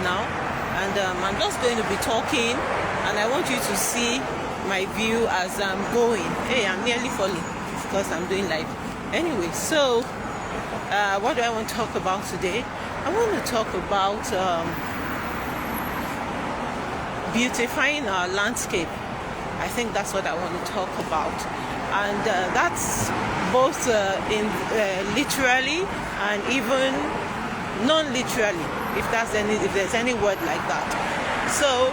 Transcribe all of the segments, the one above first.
now, and I'm just going to be talking, and I want you to see my view as I'm going. Hey, I'm nearly falling because I'm doing live. Anyway, so what do I want to talk about today? I want to talk about beautifying our landscape. I think that's what I want to talk about, and that's both literally and even non-literally, if there's any word like that. So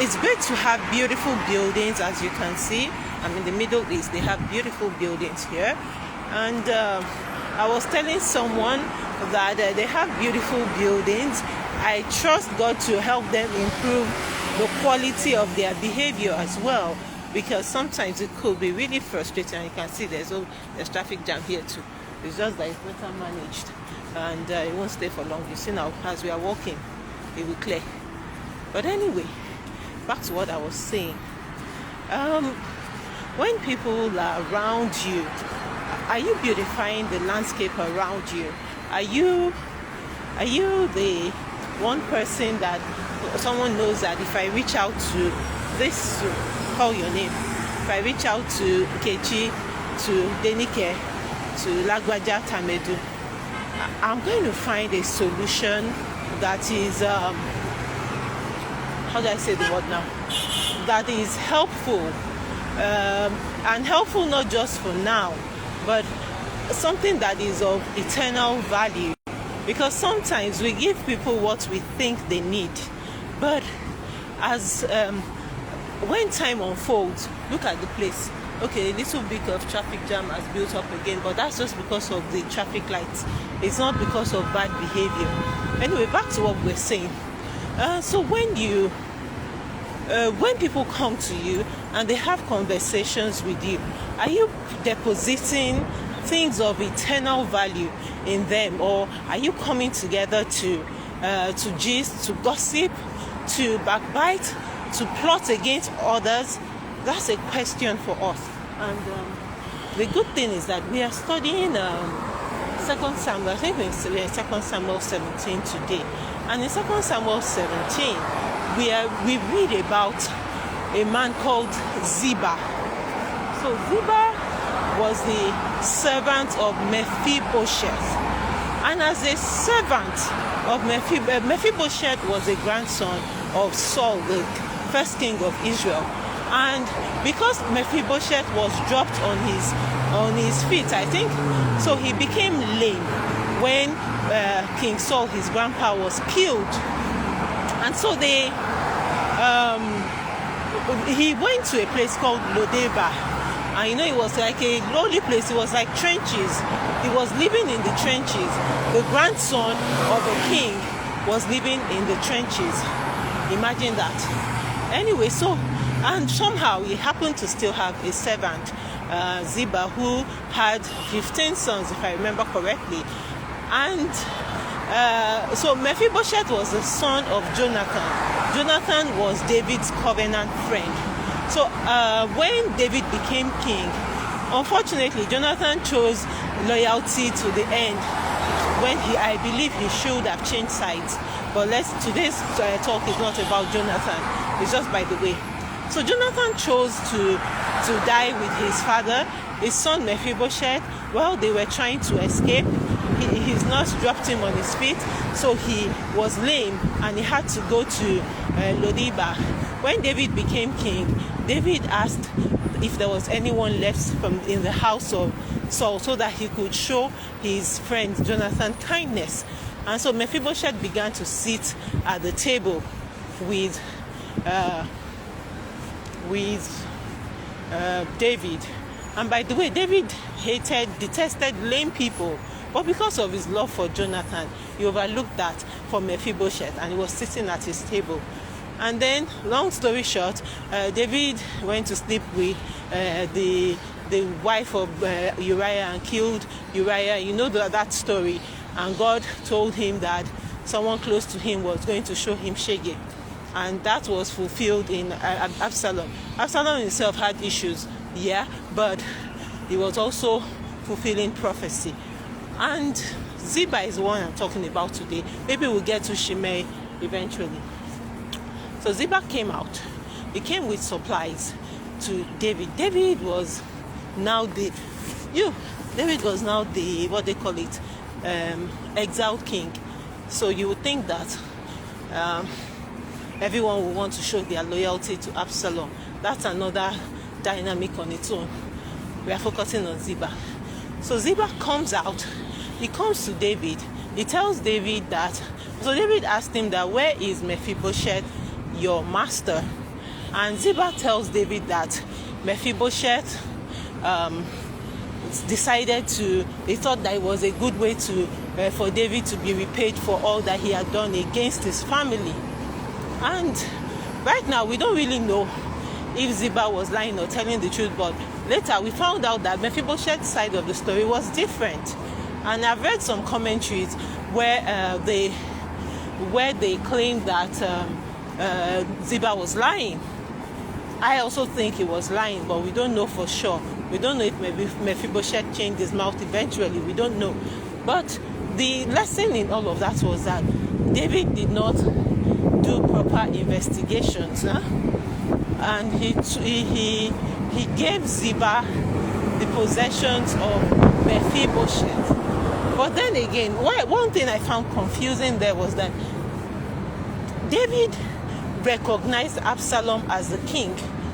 it's great to have beautiful buildings, as you can see. I'm in the Middle East. They have beautiful buildings here, and I was telling someone that they have beautiful buildings. I trust God to help them improve the quality of their behavior as well, because sometimes it could be really frustrating. And you can see there's traffic jam here too. It's just that it's better managed, and it won't stay for long. You see now, as we are walking, it will clear. But anyway, back to what I was saying. When people are around you, are you beautifying the landscape around you? Are you the one person that someone knows that if I reach out to this, call your name, if I reach out to Kechi, to Denike, to Lagwaja Tamedu, I'm going to find a solution that is, how do I say the word now? That is helpful, and helpful not just for now, but something that is of eternal value. Because sometimes we give people what we think they need, but as when time unfolds, look at the place. Okay, a little bit of traffic jam has built up again, but that's just because of the traffic lights. It's not because of bad behavior. Anyway, back to what we're saying. So when people come to you and they have conversations with you, are you depositing things of eternal value in them, or are you coming together to gist, to gossip, to backbite, to plot against others? That's a question for us. And the good thing is that we are studying 2 Samuel. I think we're in 2 Samuel 17 today. And in 2 Samuel 17, we read about a man called Ziba. So Ziba was the servant of Mephiboseth. And as a servant of Mephiboseth was a grandson of Saul, the first king of Israel. And because Mephiboseth was dropped on his feet, I think, so he became lame when King Saul, his grandpa, was killed. And so he went to a place called Lodeba. And it was like a lowly place. It was like trenches. He was living in the trenches. The grandson of a king was living in the trenches. Imagine that. Anyway, and somehow he happened to still have a servant, Ziba, who had 15 sons, if I remember correctly. And so Mephiboseth was the son of Jonathan. Jonathan was David's covenant friend. So when David became king, unfortunately, Jonathan chose loyalty to the end. When I believe he should have changed sides. But today's talk is not about Jonathan. It's just by the way. So Jonathan chose to die with his father. His son Mephiboseth, well, they were trying to escape. His nurse dropped him on his feet, so he was lame, and he had to go to Lodiba. When David became king, David asked if there was anyone left in the house of Saul, so that he could show his friend Jonathan kindness. And so Mephiboseth began to sit at the table with David. And by the way, David detested lame people, but because of his love for Jonathan, he overlooked that for Mephiboseth, and he was sitting at his table. And then, long story short, David went to sleep with the wife of Uriah and killed Uriah. You know that story. And God told him that someone close to him was going to show him shege. And that was fulfilled in Absalom. Absalom himself had issues, yeah, but he was also fulfilling prophecy. And Ziba is the one I'm talking about today. Maybe we'll get to Shimei eventually. So Ziba came out. He came with supplies to David. David was now the what they call it, exiled king. So you would think that everyone will want to show their loyalty to Absalom. That's another dynamic on its own. We are focusing on Ziba. So Ziba comes out. He comes to David. He tells David that. So David asked him that, where is Mephiboseth, your master? And Ziba tells David that Mephiboseth decided to. He thought that it was a good way to for David to be repaid for all that he had done against his family. And right now we don't really know if Ziba was lying or telling the truth, but later we found out that Mephibosheth's side of the story was different. And I've read some commentaries where they claim that Ziba was lying. I also think he was lying, but we don't know for sure. We don't know if Mephibosheth changed his mouth eventually. We don't know. But the lesson in all of that was that David did not do proper investigations, and he gave Ziba the possessions of Mephiboseth. But then again, one thing I found confusing there was that David recognized Absalom as the king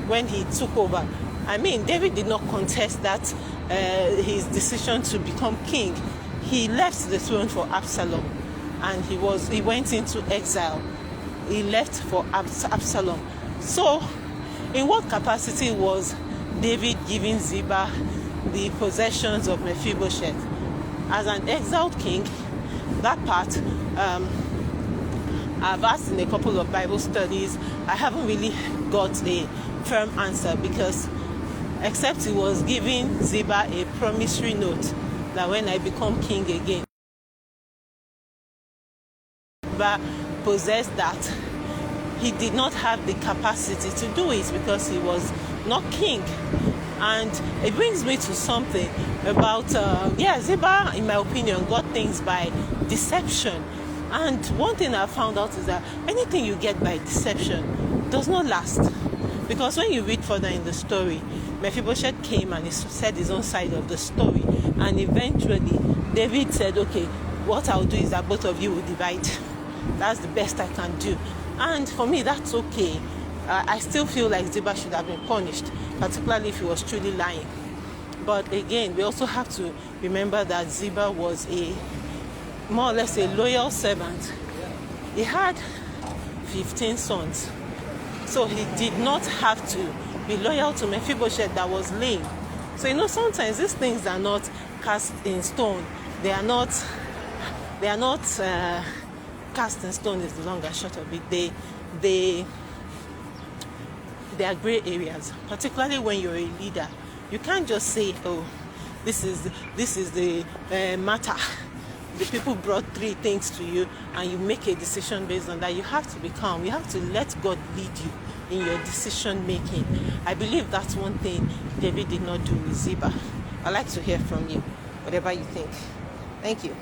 when he took over. I mean, David did not contest that his decision to become king. He left the throne for Absalom, and he went into exile. He left for Absalom. So, in what capacity was David giving Ziba the possessions of Mephibosheth? As an exiled king, that part I've asked in a couple of Bible studies. I haven't really got a firm answer, because except he was giving Ziba a promissory note that when I become king again, Ziba possessed that. He did not have the capacity to do it because he was not king. And it brings me to something about Ziba, in my opinion, got things by deception. And one thing I found out is that anything you get by deception does not last. Because when you read further in the story, Mephibosheth came and he said his own side of the story. And eventually, David said, okay, what I'll do is that both of you will divide. That's the best I can do. And for me, that's okay. I still feel like Ziba should have been punished, particularly if he was truly lying. But again, we also have to remember that Ziba was more or less a loyal servant. He had 15 sons. So he did not have to be loyal to Mephibosheth that was lame. So sometimes these things are not cast in stone. They are not cast in stone is the long and short of it. They are gray areas, particularly when you're a leader. You can't just say, oh, this is the matter. The people brought 3 things to you and you make a decision based on that. You have to be calm. You have to let God lead you in your decision making. I believe that's one thing David did not do with Ziba. I'd like to hear from you, whatever you think. Thank you.